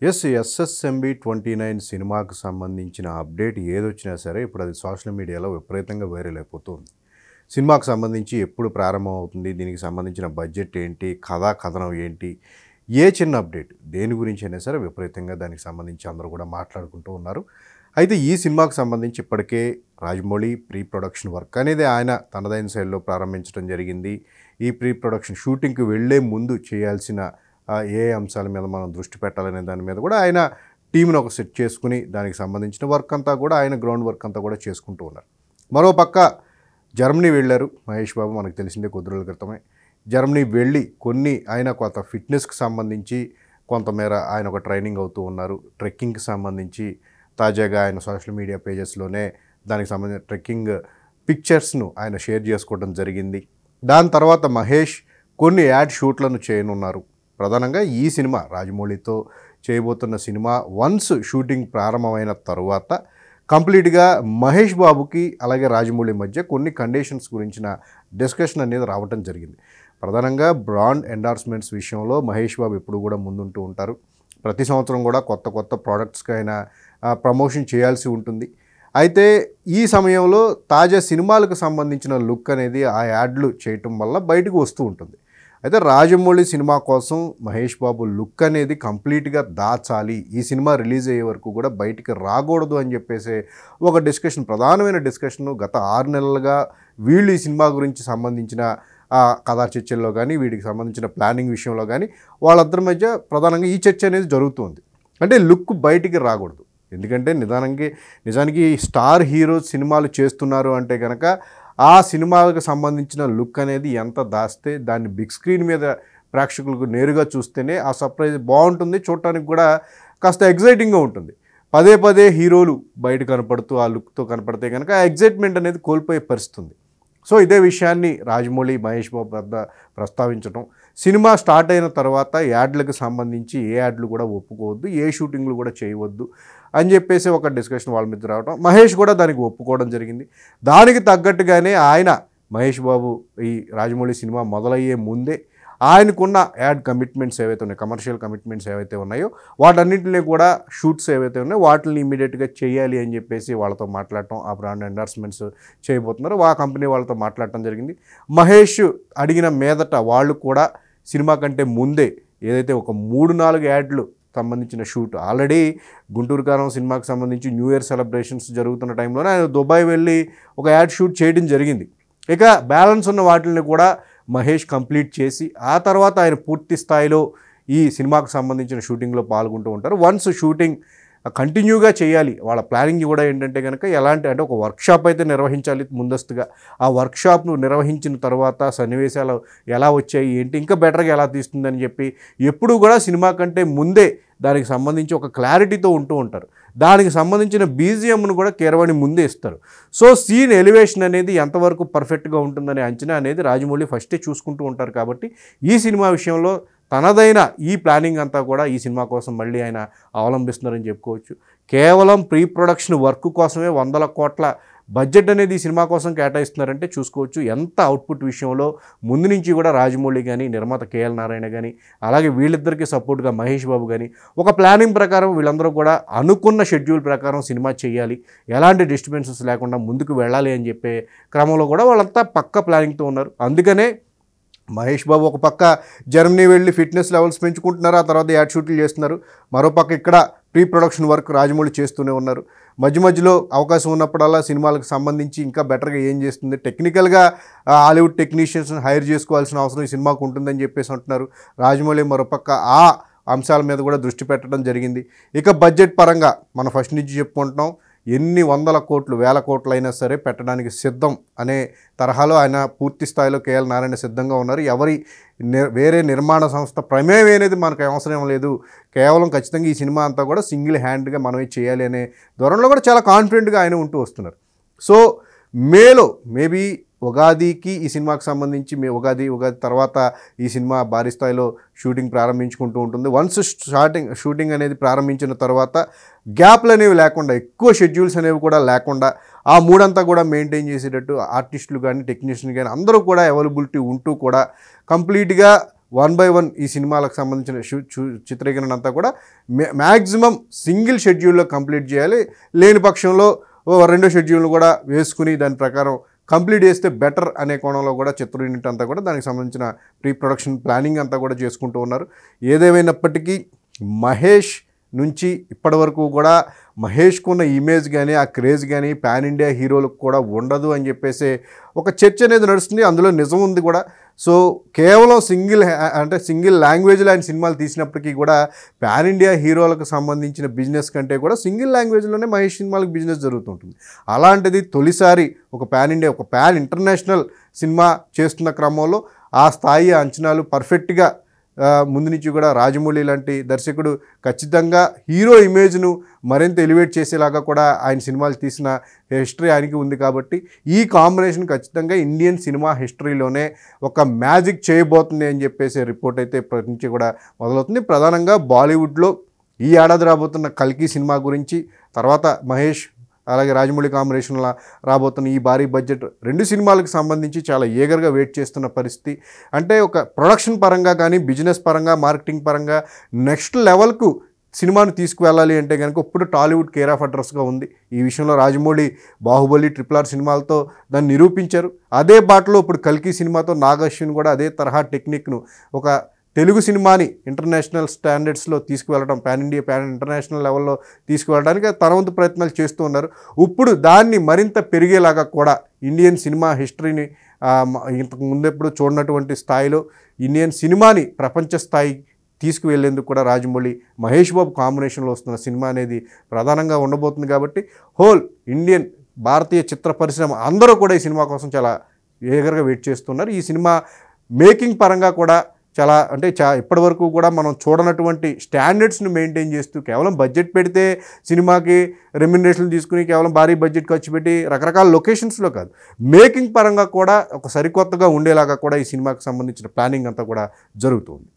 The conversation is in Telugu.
ఎస్ఎస్ఎంబి 29 సినిమాకు సంబంధించిన అప్డేట్ ఏదొచ్చినా సరే ఇప్పుడు అది సోషల్ మీడియాలో విపరీతంగా వైరల్ అయిపోతుంది. సినిమాకు సంబంధించి ఎప్పుడు ప్రారంభం అవుతుంది, దీనికి సంబంధించిన బడ్జెట్ ఏంటి, కథనం ఏంటి, ఏ చిన్న అప్డేట్ దేని గురించి అయినా సరే విపరీతంగా దానికి సంబంధించి అందరూ కూడా మాట్లాడుకుంటూ ఉన్నారు. అయితే ఈ సినిమాకు సంబంధించి ఇప్పటికే రాజమౌళి ప్రీ ప్రొడక్షన్ వర్క్ అనేది ఆయన తనదైన శైలిలో ప్రారంభించడం జరిగింది. ఈ ప్రీ ప్రొడక్షన్ షూటింగ్కి వెళ్లే ముందు చేయాల్సిన ఏ అంశాల మీద మనం దృష్టి పెట్టాలనే దాని మీద కూడా ఆయన టీంను ఒక సెట్ చేసుకుని దానికి సంబంధించిన వర్క్ అంతా కూడా ఆయన గ్రౌండ్ వర్క్ అంతా కూడా చేసుకుంటూ ఉన్నారు. మరోపక్క జర్మనీ వెళ్ళారు మహేష్ బాబు, మనకు తెలిసిందే కొద్ది రోజుల క్రితమే. జర్మనీ వెళ్ళి ఆయన కొంత ఫిట్నెస్కి సంబంధించి కొంతమేర ఆయన ఒక ట్రైనింగ్ అవుతూ ఉన్నారు. ట్రెక్కింగ్కి సంబంధించి తాజాగా ఆయన సోషల్ మీడియా పేజెస్లోనే దానికి సంబంధించిన ట్రెక్కింగ్ పిక్చర్స్ను ఆయన షేర్ చేసుకోవడం జరిగింది. దాని తర్వాత మహేష్ కొన్ని యాడ్ షూట్లను చేయనున్నారు. ప్రధానంగా ఈ సినిమా రాజమౌళితో చేయబోతున్న సినిమా వన్స్ షూటింగ్ ప్రారంభమైన తర్వాత కంప్లీట్గా మహేష్ బాబుకి అలాగే రాజమౌళి మధ్య కొన్ని కండిషన్స్ గురించిన డిస్కషన్ అనేది రావటం జరిగింది. ప్రధానంగా బ్రాండ్ ఎండార్స్మెంట్స్ విషయంలో మహేష్ బాబు ఎప్పుడు కూడా ముందుంటూ ఉంటారు. ప్రతి సంవత్సరం కూడా కొత్త ప్రోడక్ట్స్కి ఆయన ప్రమోషన్ చేయాల్సి ఉంటుంది. అయితే ఈ సమయంలో తాజా సినిమాలకు సంబంధించిన లుక్ అనేది ఆ యాడ్లు చేయటం వల్ల బయటకు వస్తూ ఉంటుంది. అయితే రాజమౌళి సినిమా కోసం మహేష్ బాబు లుక్ అనేది కంప్లీట్గా దాచాలి, ఈ సినిమా రిలీజ్ అయ్యే వరకు కూడా బయటికి రాకూడదు అని చెప్పేసి ఒక డిస్కషన్, ప్రధానమైన డిస్కషన్ గత 6 నెలలుగా వీళ్ళు ఈ సినిమా గురించి సంబంధించిన కథా చర్చల్లో కానీ వీటికి సంబంధించిన ప్లానింగ్ విషయంలో కానీ వాళ్ళిద్దరి మధ్య ప్రధానంగా ఈ చర్చ అనేది జరుగుతుంది. అంటే లుక్ బయటికి రాకూడదు. ఎందుకంటే నిజానికి స్టార్ హీరోస్ సినిమాలు చేస్తున్నారు అంటే కనుక ఆ సినిమాలకు సంబంధించిన లుక్ అనేది ఎంత దాస్తే దాన్ని బిగ్ స్క్రీన్ మీద ప్రేక్షకులకు నేరుగా చూస్తేనే ఆ సర్ప్రైజ్ బాగుంటుంది, చూడటానికి కూడా కాస్త ఎగ్జైటింగ్గా ఉంటుంది. పదే హీరోలు బయట కనపడుతూ ఆ లుక్తో కనపడితే కనుక ఆ ఎగ్జైట్మెంట్ అనేది కోల్పోయే పరిస్థితుంది. సో ఇదే విషయాన్ని రాజమౌళి మహేష్ బాబు వద్ద ప్రస్తావించడం, సినిమా స్టార్ట్ అయిన తర్వాత యాడ్లకు సంబంధించి ఏ యాడ్లు కూడా ఒప్పుకోవద్దు, ఏ షూటింగ్లు కూడా చేయవద్దు అని చెప్పేసి ఒక డిస్కషన్ వాళ్ళ మీద రావడం, మహేష్ కూడా దానికి ఒప్పుకోవడం జరిగింది. దానికి తగ్గట్టుగానే ఆయన మహేష్ బాబు ఈ రాజమౌళి సినిమా మొదలయ్యే ముందే ఆయనకున్న యాడ్ కమిట్మెంట్స్ ఏవైతే ఉన్నాయో, కమర్షియల్ కమిట్మెంట్స్ ఏవైతే ఉన్నాయో వాటన్నింటినీ కూడా షూట్స్ ఏవైతే ఉన్నాయో వాటిని ఇమీడియట్గా చేయాలి అని చెప్పేసి వాళ్ళతో మాట్లాడటం, ఆ బ్రాండ్ ఎండార్స్మెంట్స్ చేయబోతున్నారు ఆ కంపెనీ వాళ్ళతో మాట్లాడటం జరిగింది. మహేష్ అడిగిన మీదట వాళ్ళు కూడా సినిమా కంటే ముందే ఏదైతే ఒక 3-4 యాడ్లు సంబంధించిన షూట్ ఆల్రెడీ గుంటూరు కారం సినిమాకి సంబంధించి న్యూ ఇయర్ సెలబ్రేషన్స్ జరుగుతున్న టైంలోనే ఆయన దుబాయ్ వెళ్ళి ఒక యాడ్ షూట్ చేయడం జరిగింది. ఇక బ్యాలెన్స్ ఉన్న వాటిని కూడా మహేష్ కంప్లీట్ చేసి ఆ తర్వాత ఆయన పూర్తి స్థాయిలో ఈ సినిమాకు సంబంధించిన షూటింగ్లో పాల్గొంటూ ఉంటారు. వన్స్ షూటింగ్ కంటిన్యూగా చేయాలి, వాళ్ళ ప్లానింగ్ కూడా ఏంటంటే కనుక అంటే ఒక వర్క్షాప్ అయితే నిర్వహించాలి ముందస్తుగా. ఆ వర్క్షాప్ను నిర్వహించిన తర్వాత సన్నివేశాలు ఎలా వచ్చాయి ఏంటి, ఇంకా బెటర్గా ఎలా తీస్తుందని చెప్పి ఎప్పుడూ కూడా సినిమా కంటే ముందే దానికి సంబంధించి ఒక క్లారిటీతో ఉంటూ ఉంటారు. దానికి సంబంధించిన బీజిఎంను కూడా కీరవాణి ముందే ఇస్తారు. సో సీన్ ఎలివేషన్ అనేది ఎంతవరకు పర్ఫెక్ట్గా ఉంటుందనే అంచనా అనేది రాజమౌళి ఫస్టే చూసుకుంటూ ఉంటారు. కాబట్టి ఈ సినిమా విషయంలో తనదైన ఈ ప్లానింగ్ అంతా కూడా ఈ సినిమా కోసం మళ్ళీ ఆయన అవలంబిస్తున్నారని చెప్పుకోవచ్చు. కేవలం ప్రీ ప్రొడక్షన్ వర్క్ కోసమే 100 కోట్ల బడ్జెట్ అనేది ఈ సినిమా కోసం కేటాయిస్తున్నారంటే చూసుకోవచ్చు ఎంత అవుట్పుట్ విషయంలో ముందు నుంచి కూడా రాజమౌళి కానీ నిర్మాత కేఎల్ నారాయణ కానీ అలాగే వీళ్ళిద్దరికీ సపోర్ట్గా మహేష్ బాబు కానీ ఒక ప్లానింగ్ ప్రకారం వీళ్ళందరూ కూడా అనుకున్న షెడ్యూల్ ప్రకారం సినిమా చేయాలి, ఎలాంటి డిస్టర్బెన్సెస్ లేకుండా ముందుకు వెళ్ళాలి అని చెప్పే క్రమంలో కూడా వాళ్ళంతా పక్క ప్లానింగ్తో ఉన్నారు. అందుకనే మహేష్ బాబు ఒక పక్క జర్మనీ వెళ్ళి ఫిట్నెస్ లెవెల్స్ పెంచుకుంటున్నారు, ఆ తర్వాత యాడ్ షూట్లు చేస్తున్నారు. మరోపక్క ఇక్కడ ప్రీ ప్రొడక్షన్ వర్క్ రాజమౌళి చేస్తూనే ఉన్నారు. మధ్యలో అవకాశం ఉన్నప్పుడల్లా సినిమాలకు సంబంధించి ఇంకా బెటర్గా ఏం చేస్తుంది, టెక్నికల్గా హాలీవుడ్ టెక్నీషియన్స్ని హైర్ చేసుకోవాల్సిన అవసరం ఈ సినిమాకు ఉంటుందని చెప్పేసి అంటున్నారు రాజమౌళి. మరోపక్క ఆ అంశాల మీద కూడా దృష్టి పెట్టడం జరిగింది. ఇక బడ్జెట్ పరంగా మనం ఫస్ట్ నుంచి చెప్పుకుంటున్నాం, ఎన్ని 100 కోట్లు 1000 కోట్లు అయినా సరే పెట్టడానికి సిద్ధం అనే తరహాలో ఆయన పూర్తి స్థాయిలో కేఎల్ నారాయణ సిద్ధంగా ఉన్నారు. వేరే నిర్మాణ సంస్థ ప్రమేయం అనేది మనకు అవసరం లేదు, కేవలం ఖచ్చితంగా ఈ సినిమా అంతా కూడా సింగిల్ హ్యాండ్గా మనమే చేయాలి అనే ధోరణిలో కూడా చాలా కాన్ఫిడెంట్గా ఆయన ఉంటూ వస్తున్నారు. సో మేలో మేబీ ఉగాదికి ఈ సినిమాకి సంబంధించి ఉగాది తర్వాత ఈ సినిమా భారీ స్థాయిలో షూటింగ్ ప్రారంభించుకుంటూ ఉంటుంది. వన్స్ షూటింగ్ అనేది ప్రారంభించిన తర్వాత గ్యాప్లు అనేవి లేకుండా, ఎక్కువ షెడ్యూల్స్ అనేవి కూడా లేకుండా ఆ మూడంతా కూడా మెయింటైన్ చేసేటట్టు ఆర్టిస్టులు కానీ టెక్నీషియన్ కానీ అందరూ కూడా అవైలబిలిటీ ఉంటూ కూడా కంప్లీట్గా వన్ బై వన్ ఈ సినిమాలకు సంబంధించిన చిత్రీకరణ అంతా కూడా మ్యాక్సిమం సింగిల్ షెడ్యూల్లో కంప్లీట్ చేయాలి. లేని పక్షంలో రెండో షెడ్యూల్ను కూడా వేసుకుని దాని ప్రకారం కంప్లీట్ చేస్తే బెటర్ అనే కోణంలో కూడా చిత్ర యూనిట్ అంతా కూడా దానికి సంబంధించిన ప్రీ ప్రొడక్షన్ ప్లానింగ్ అంతా కూడా చేసుకుంటూ ఉన్నారు. ఏదేమైనప్పటికీ మహేష్ నుంచి ఇప్పటి వరకు కూడా మహేష్కున్న ఇమేజ్ కానీ ఆ క్రేజ్ కానీ పాన్ ఇండియా హీరోలకు కూడా ఉండదు అని చెప్పేసి ఒక చర్చ అనేది నడుస్తుంది. అందులో నిజం ఉంది కూడా. సో కేవలం సింగిల్ లాంగ్వేజ్లో ఆయన సినిమాలు తీసినప్పటికీ కూడా పాన్ ఇండియా హీరోలకు సంబంధించిన బిజినెస్ కంటే కూడా సింగిల్ లాంగ్వేజ్లోనే మహేష్ సినిమాలకు బిజినెస్ జరుగుతుంటుంది. అలాంటిది తొలిసారి ఒక పాన్ ఇంటర్నేషనల్ సినిమా చేస్తున్న క్రమంలో ఆ స్థాయి అంచనాలు పర్ఫెక్ట్గా ముందు నుంచి కూడా రాజమౌళి లాంటి దర్శకుడు ఖచ్చితంగా హీరో ఇమేజ్ను మరింత ఎలివేట్ చేసేలాగా కూడా ఆయన సినిమాలు తీసిన హిస్టరీ ఆయనకి ఉంది. కాబట్టి ఈ కాంబినేషన్ ఖచ్చితంగా ఇండియన్ సినిమా హిస్టరీలోనే ఒక మ్యాజిక్ చేయబోతుంది అని చెప్పేసి రిపోర్ట్ అయితే ఇప్పటి నుంచి కూడా మొదలవుతుంది. ప్రధానంగా బాలీవుడ్లో ఈ ఏడాది రాబోతున్న కల్కి సినిమా గురించి, తర్వాత మహేష్ అలాగే రాజమౌళి కాంబినేషన్లో రాబోతున్న ఈ భారీ బడ్జెట్ 2 సినిమాలకు సంబంధించి చాలా ఈగర్గా వెయిట్ చేస్తున్న పరిస్థితి. అంటే ఒక ప్రొడక్షన్ పరంగా కానీ బిజినెస్ పరంగా మార్కెటింగ్ పరంగా నెక్స్ట్ లెవెల్కు సినిమాను తీసుకువెళ్ళాలి అంటే కనుక ఇప్పుడు టాలీవుడ్ కేర్ ఆఫ్ అడ్రస్గా ఉంది. ఈ విషయంలో రాజమౌళి బాహుబలి, RRR సినిమాలతో దాన్ని నిరూపించారు. అదే బాటలో ఇప్పుడు కల్కి సినిమాతో నాగ్ అశ్విన్ కూడా అదే తరహా టెక్నిక్ను ఒక తెలుగు సినిమాని ఇంటర్నేషనల్ స్టాండర్డ్స్లో తీసుకువెళ్ళడం, పాన్ ఇంటర్నేషనల్ లెవెల్లో తీసుకువెళ్ళడానికి తన వంతు ప్రయత్నాలు చేస్తూ ఉన్నారు. ఇప్పుడు దాన్ని మరింత పెరిగేలాగా కూడా ఇండియన్ సినిమా హిస్టరీని ఇంతకు ముందెప్పుడు చూడనటువంటి స్థాయిలో ఇండియన్ సినిమాని ప్రపంచ స్థాయి తీసుకువెళ్లేందుకు కూడా రాజమౌళి మహేష్ బాబు కాంబినేషన్లో వస్తున్న సినిమా అనేది ప్రధానంగా ఉండబోతుంది. కాబట్టి హోల్ ఇండియన్ భారతీయ చిత్ర పరిశ్రమ అందరూ కూడా ఈ సినిమా కోసం చాలా ఈగర్గా వెయిట్ చేస్తున్నారు. ఈ సినిమా మేకింగ్ పరంగా కూడా చాలా ఇప్పటి వరకు కూడా మనం చూడనటువంటి స్టాండర్డ్స్ని మెయింటైన్ చేస్తూ కేవలం బడ్జెట్ పెడితే సినిమాకి రెమ్యునరేషన్లు తీసుకుని కేవలం భారీ బడ్జెట్ ఖర్చు పెట్టి రకరకాల లొకేషన్స్లో కాదు, మేకింగ్ పరంగా కూడా ఒక సరికొత్తగా ఉండేలాగా కూడా ఈ సినిమాకి సంబంధించిన ప్లానింగ్ అంతా కూడా జరుగుతుంది.